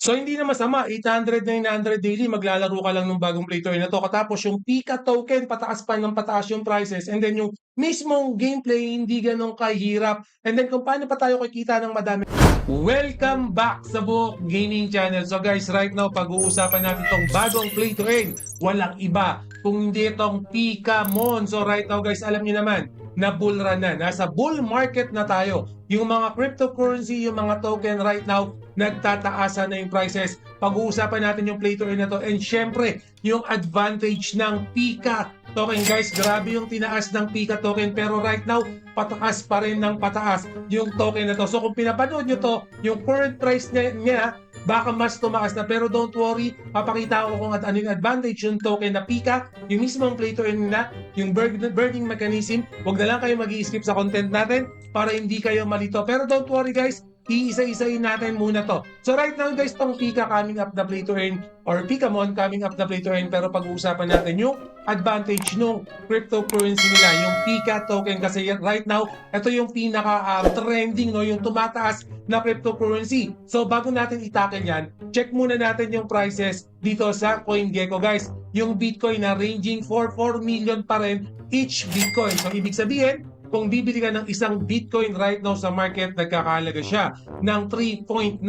So hindi na masama, 800, 900 daily maglalaro ka lang ng bagong play to earn na 'to, katapos yung Pika token pataas pa ng pataas yung prices, and then yung mismong gameplay hindi gano'n kahirap, and then kung paano pa tayo kikita ng madami. Welcome back sa Buhok Gaming Channel. So guys, right now pag-uusapan natin 'tong bagong play to earn. Walang iba kung hindi itong Pikamon. So right now guys, alam niyo naman na bull run na. Nasa bull market na tayo. Yung mga cryptocurrency, yung mga token right now, nagtataasan na yung prices. Pag-uusapan natin yung play to earn na to, and syempre, yung advantage ng Pika token. Guys, grabe yung tinaas ng Pika token, pero right now, pataas pa rin ng pataas yung token na to. So kung pinapanood nyo to, yung current price niya baka mas tumaas na, pero don't worry, papakita ko kung ano yung advantage yung token na Pika, yung mismong play to earn nila, yung burning mechanism. Huwag na lang kayo mag-i-skip sa content natin para hindi kayo malito. Pero don't worry guys, iisa-isahin natin muna to. So right now guys, tong Pika coming up na play to earn, or Pikamon coming up na play to earn, pero pag-uusapan natin yung advantage ng cryptocurrency nila, yung Pika token, kasi right now, ito yung pinaka trending, no, yung tumataas na cryptocurrency. So bago natin itakil yan, check muna natin yung prices dito sa CoinGecko guys. Yung Bitcoin na ranging for 4 million pa rin each Bitcoin. So ibig sabihin, kung bibili ka ng isang Bitcoin right now sa market, nagkakahalaga siya ng 3.9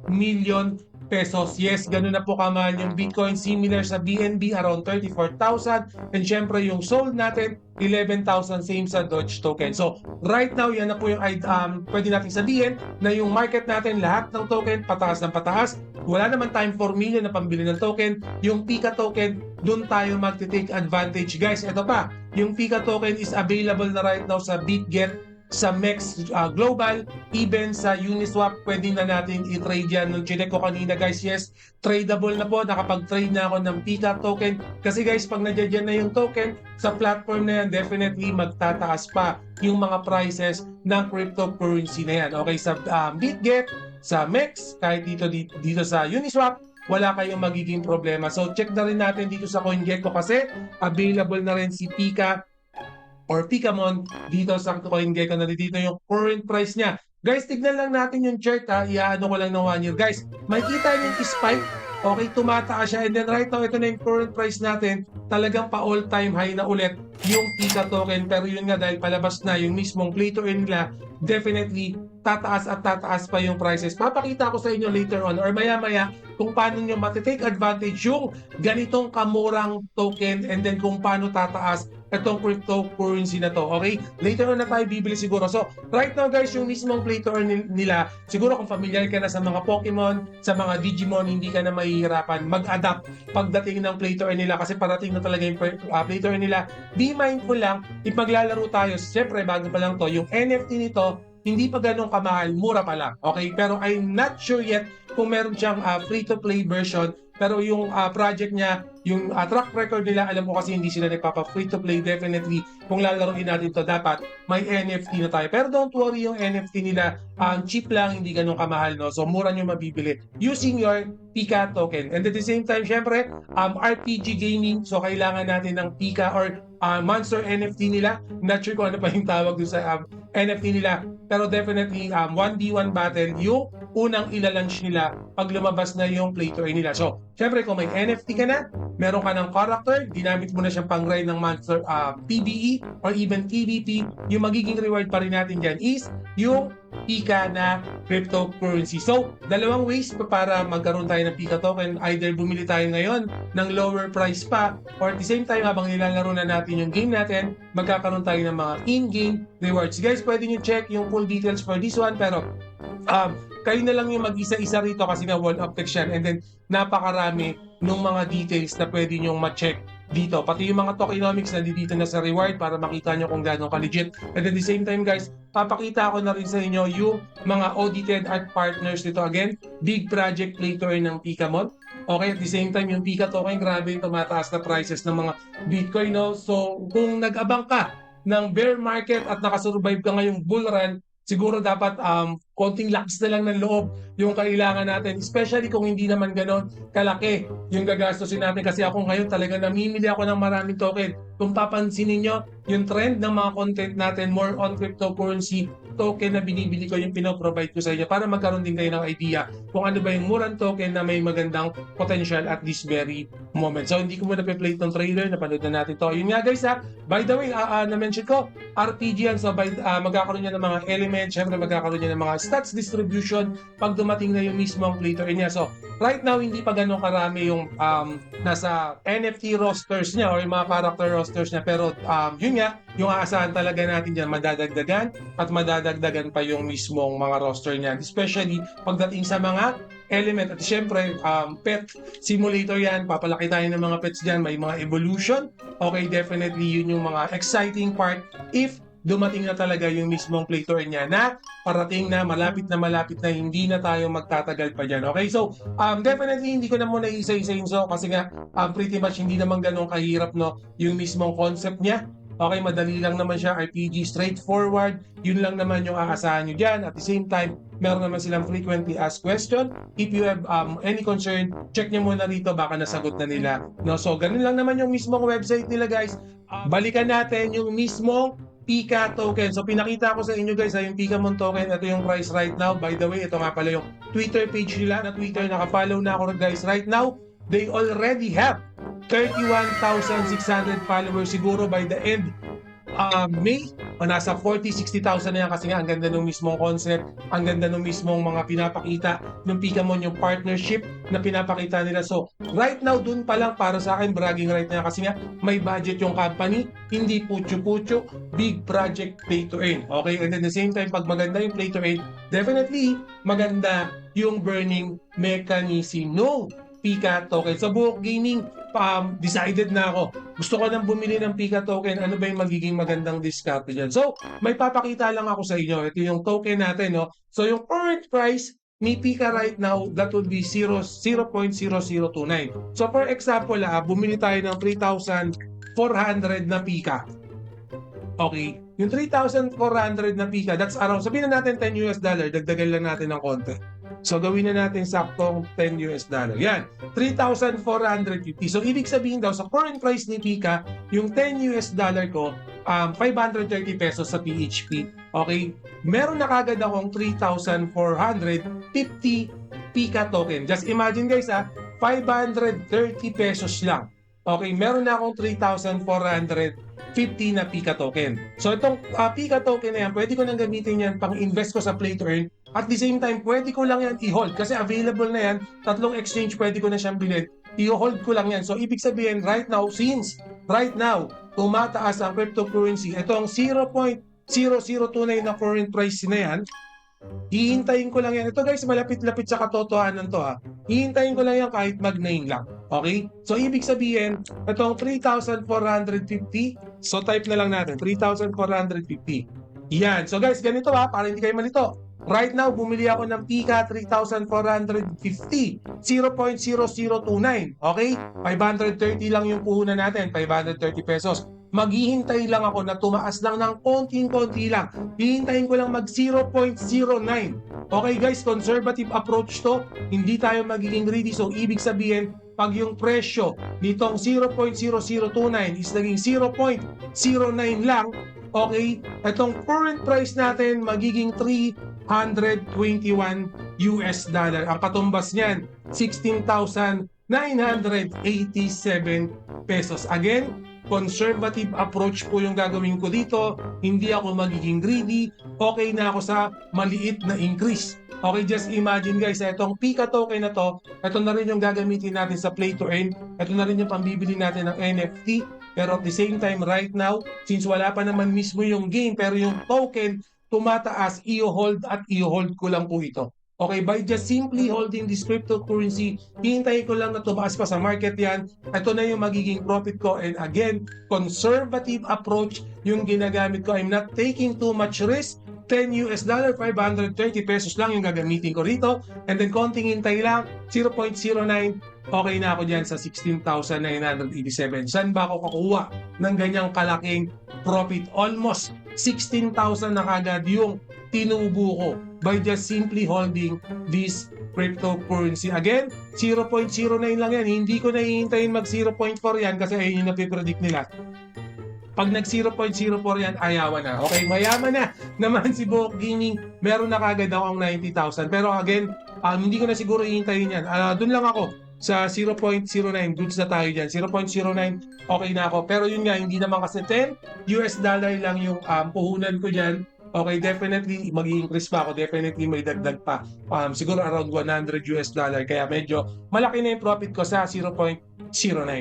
million pesos. Yes, ganun na po kamahal yung Bitcoin. Similar sa BNB, around 34,000. And syempre yung sold natin, 11,000, same sa Doge token. So right now, yan na po yung pwede natin sabihin na yung market natin, lahat ng token, pataas ng pataas. Wala naman tayong 4 million na pambili ng token. Yung Pika token, dun tayo mag-take advantage. Guys, ito pa, yung Pika token is available na right now sa BitGet, sa MEX Global, even sa Uniswap. Pwede na natin i-trade yan. Nung chinek ko kanina guys, yes, tradable na po. Nakapag-trade na ako ng Pika token. Kasi guys, pag nandiyan na yung token sa platform na yan, definitely magtataas pa yung mga prices ng cryptocurrency na yan. Okay, sa BitGet, sa MEX, kahit dito sa Uniswap, wala kayong magiging problema. So check na rin natin dito sa CoinGecko kasi available na rin si Pika or Pikamon dito sa CoinGecko. Na dito yung current price niya. Guys, tignan lang natin yung chart ha. Iaano ko lang ng 1 year. Guys, makikita niyo yung spike. Okay, tumataas siya. And then right now, ito na yung current price natin. Talagang pa all-time high na ulit yung Pika token. Pero yun nga, dahil palabas na yung mismong play to earn nila, definitely tataas at tataas pa yung prices. Papakita ko sa inyo later on or maya-maya kung paano nyo matitake advantage yung ganitong kamurang token, and then kung paano tataas itong cryptocurrency na to. Okay? Later on na tayo bibili siguro. So, right now guys, yung mismong play to earn nila, siguro kung familiar ka na sa mga Pokemon, sa mga Digimon, hindi ka na mahihirapan mag-adapt pagdating ng play to earn nila, kasi parating na talaga yung play to earn nila. Be mindful lang, if maglalaro tayo, syempre bago pa lang to, yung NFT nito, hindi pa ganun kamahal, mura pa lang. Okay? Pero I'm not sure yet kung meron siyang free-to-play version. Pero yung project niya, yung track record nila, alam ko kasi hindi sila nagpapa free-to-play. Definitely, kung lalaroin natin to, dapat may NFT na tayo. Pero don't worry, yung NFT nila, cheap lang, hindi ganun kamahal. No? So, mura nyo mabibili using your Pika token. And at the same time, syempre, RPG gaming. So, kailangan natin ng Pika or Monster NFT nila. Not sure kung ano pa yung tawag doon sa NFT nila. Pero definitely, 1v1 battle, yung unang ilalunch nila pag lumabas na yung play to earn nila. So, syempre kung may NFT ka na, meron ka ng character, ginamit mo na siyang pang-ride ng Monster PvE or even PvP, yung magiging reward pa rin natin dyan is yung Pika na cryptocurrency. So, dalawang ways para magkaroon tayo ng Pika token. Either bumili tayo ngayon ng lower price pa, or at the same time habang nilalaro na natin yung game natin, magkakaroon tayo ng mga in-game rewards. Guys, pwede nyo check yung full details for this one, pero kayo na lang yung mag-isa-isa rito kasi nga wall of text yan, and then napakarami ng mga details na pwede nyong ma-check dito. Pati yung mga tokenomics na dito na sa reward para makita nyo kung gano'ng ka-legit. And at the same time guys, papakita ko na rin sa inyo yung mga audited art partners dito. Again, big project play to earn ng Pikamon. Okay, at the same time, yung Pika token, grabe yung tumataas na prices ng mga Bitcoin. No? So, kung nag-abang ka ng bear market at nakasurvive ka ngayong bull run, siguro dapat konting lakas na lang ng loob yung kailangan natin, especially kung hindi naman ganon kalaki yung gagastusin natin. Kasi ako ngayon talaga namimili ako ng maraming token. Kung papansinin nyo, yung trend ng mga content natin more on cryptocurrency token na binibili ko, yung pinoprovide ko sa inyo para magkaroon din kayo ng idea kung ano ba yung murang token na may magandang potential at this very moment. So hindi ko muna pe-play itong trailer, napanood na natin to. Yun nga guys ha, by the way, na-mention ko, RPG yan, so magkakaroon niya ng mga elements, syempre magkakaroon niya ng mga stats distribution pag dumating na yung mismong play to earn niya. So right now, hindi pa ganun karami yung nasa NFT rosters niya or yung mga character rosters niya, pero yun nga, yung aasahan talaga natin dyan, madadagdagan at madadagdagan pa yung mismong mga roster niyan, especially pagdating sa mga element. At syempre, pet simulator yan, papalaki tayo ng mga pets dyan, may mga evolution. Okay, definitely yun yung mga exciting part if dumating na talaga yung mismong play to earn niya na parating na malapit na hindi na tayo magtatagal pa dyan. Okay, so definitely hindi ko na muna isa-isayin so kasi nga pretty much hindi naman ganun kahirap no yung mismong concept niya. Okay, madali lang naman siya, RPG, straightforward, yun lang naman yung aasahan nyo dyan. At the same time, meron naman silang frequently asked question. If you have any concern, check nyo muna rito, baka nasagot na nila. No? So, ganun lang naman yung mismong website nila guys. Balikan natin yung mismong Pika token. So, pinakita ko sa inyo guys, yung Pikamon token, ito yung price right now. By the way, ito nga pala yung Twitter page nila na Twitter, nakafollow na ako guys right now. They already have 31,600 followers siguro by the end May, nasa 40-60,000 na yan kasi nga ang ganda ng mismong concept, ang ganda ng mismong mga pinapakita ng Pikamon, yung partnership na pinapakita nila. So right now dun pa lang para sa akin bragging right na kasi nga may budget yung company, hindi pucho-pucho, big project play to earn. Okay, and at the same time pag maganda yung play to earn, definitely maganda yung burning mechanism no Pika token. Sa Buhok Gaming, decided na ako. Gusto ko nang bumili ng Pika token. Ano ba yung magiging magandang discount dyan? So, may papakita lang ako sa inyo. Ito yung token natin. No? So, yung current price ni Pika right now, that would be 0.0029. So, for example, bumili tayo ng 3,400 na Pika. Okay, yung 3,400 na Pika, that's around, sabihin na natin $10, dagdagan lang natin ng konti. So, gawin na natin saktong $10. Yan, 3,450. So, ibig sabihin daw, sa current price ni Pika, yung $10 ko, 530 pesos sa PHP. Okay? Meron na kagad akong 3,450 Pika token. Just imagine guys 530 pesos lang. Okay, meron na akong 3,450 na Pika token. So itong Pika token na yan, pwede ko nang gamitin yan pang invest ko sa play to earn. At the same time, pwede ko lang yan i-hold kasi available na yan. Tatlong exchange pwede ko na siyang bilhin. I-hold ko lang yan. So ibig sabihin, right now, since right now, tumataas ang cryptocurrency, itong 0.0029 na current price na yan, hihintayin ko lang yan. Ito guys, malapit-lapit sa katotohanan to hihintayin ko lang yan kahit mag-9 lang. Okay? So, ibig sabihin, itong 3,450, so type na lang natin, 3,450. Yan. So guys, ganito para hindi kayo malito. Right now, bumili ako ng Pika 3,450, 0.0029. Okay? 530 lang yung puhunan natin, 530 pesos. Maghihintay lang ako na tumaas lang ng konting-konti lang. Hihintayin ko lang mag 0.09. Okay guys, conservative approach to. Hindi tayo magiging greedy. So, ibig sabihin, pag yung presyo nitong 0.0029 is naging 0.09 lang, okay, itong current price natin magiging $321. Ang katumbas niyan, 16,987 pesos. Again, conservative approach po yung gagawin ko dito. Hindi ako magiging greedy. Okay na ako sa maliit na increase. Okay, just imagine guys, itong Pika token na to, ito na rin yung gagamitin natin sa play to earn. Ito na rin yung pambibili natin ng NFT. Pero at the same time, right now, since wala pa naman mismo yung game, pero yung token tumataas, i-hold at i-hold ko lang po ito. Okay, by just simply holding this cryptocurrency, hintayin ko lang na tumaas pa sa market yan. Ito na yung magiging profit ko. And again, conservative approach yung ginagamit ko. I'm not taking too much risk. $10, 530 pesos lang yung gagamitin ko rito. And then konting hintay lang, 0.09. Okay na ako dyan sa 16,987. Saan ba ako kukuha ng ganyang kalaking profit? Almost 16,000 na kagad yung tinubo ko by just simply holding this cryptocurrency. Again, 0.09 lang yan. Hindi ko na hihintayin mag 0.4 yan kasi ayun yung napipredict nila. Pag nag 0.04 yan, ayawan na. Okay, mayaman na naman si Buhok Gaming. Meron na kagad ako ang 90,000. Pero again, hindi ko na siguro ihintayin yan. Doon lang ako sa 0.09. Goods na tayo dyan. 0.09, okay na ako. Pero yun nga, hindi naman kasi 10 US dollar lang yung puhunan ko dyan. Okay, definitely mag-i-increase pa ako. Definitely may dagdag pa. Siguro around 100 US dollar. Kaya medyo malaki na yung profit ko sa 0.09.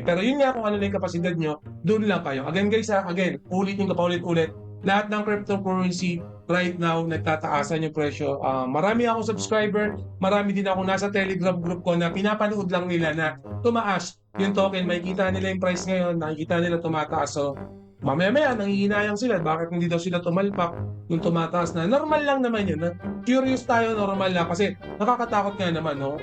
Pero yun nga kung ano na yung kapasidad nyo, doon lang kayo. Again guys, again, ulitin ko pa ulit-ulit. Lahat ng cryptocurrency right now, nagtataasan yung presyo. Marami akong subscriber, marami din ako nasa Telegram group ko na pinapanood lang nila na tumaas yung token. Makikita nila yung price ngayon, nakikita nila tumataas. So, mamaya-maya, nangihinayang sila. Bakit hindi daw sila tumalpak yung tumataas na? Normal lang naman yun. Curious tayo, normal lang. Kasi nakakatakot nga naman, no?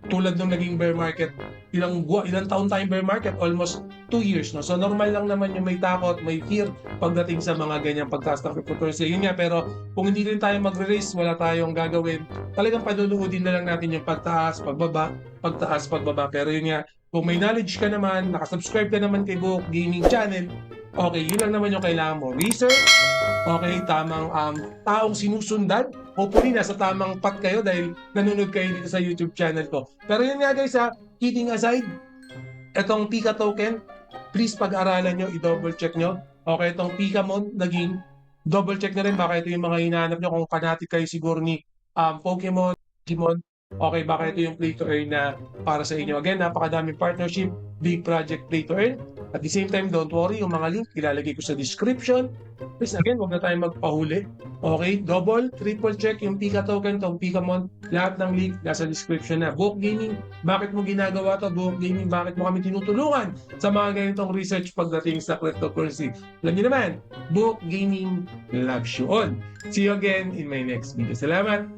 Tulad nung naging bear market, ilang taon tayong bear market? Almost 2 years, no? So, normal lang naman yung may takot, may fear pagdating sa mga ganyang pagtaas ng cryptocurrency. Yun nga, pero kung hindi rin tayo magre-raise, wala tayong gagawin. Talagang panunoodin na lang natin yung pagtaas, pagbaba, pagtaas, pagbaba. Pero yun nga, kung may knowledge ka naman, nakasubscribe ka naman kay Buhok Gaming Channel, okay, yun lang naman yung kailangan mo. Research, okay, tamang taong sinusundan. Hopefully, nasa tamang path kayo dahil nanonood kayo dito sa YouTube channel ko. Pero yun nga guys, kidding aside, itong Pika token, please pag-aralan nyo, i-double check nyo. Okay, itong Pikamon, naging double check na rin. Baka ito yung mga hinahanap nyo kung fanatic kayo siguro ni Pokemon, Digimon. Okay, baka ito yung play to earn na para sa inyo. Again, napakadaming partnership, big project play to earn. At the same time, don't worry, yung mga link, ilalagay ko sa description. Please, again, huwag na tayong magpahuli. Okay, double, triple check yung Pika token, tong Pikamon. Lahat ng link nasa description na. Buhok Gaming, bakit mo ginagawa to? Buhok Gaming, bakit mo kami tinutulungan sa mga ganitong research pagdating sa cryptocurrency? Alam niyo naman, Buhok Gaming loves you all. See you again in my next video. Salamat!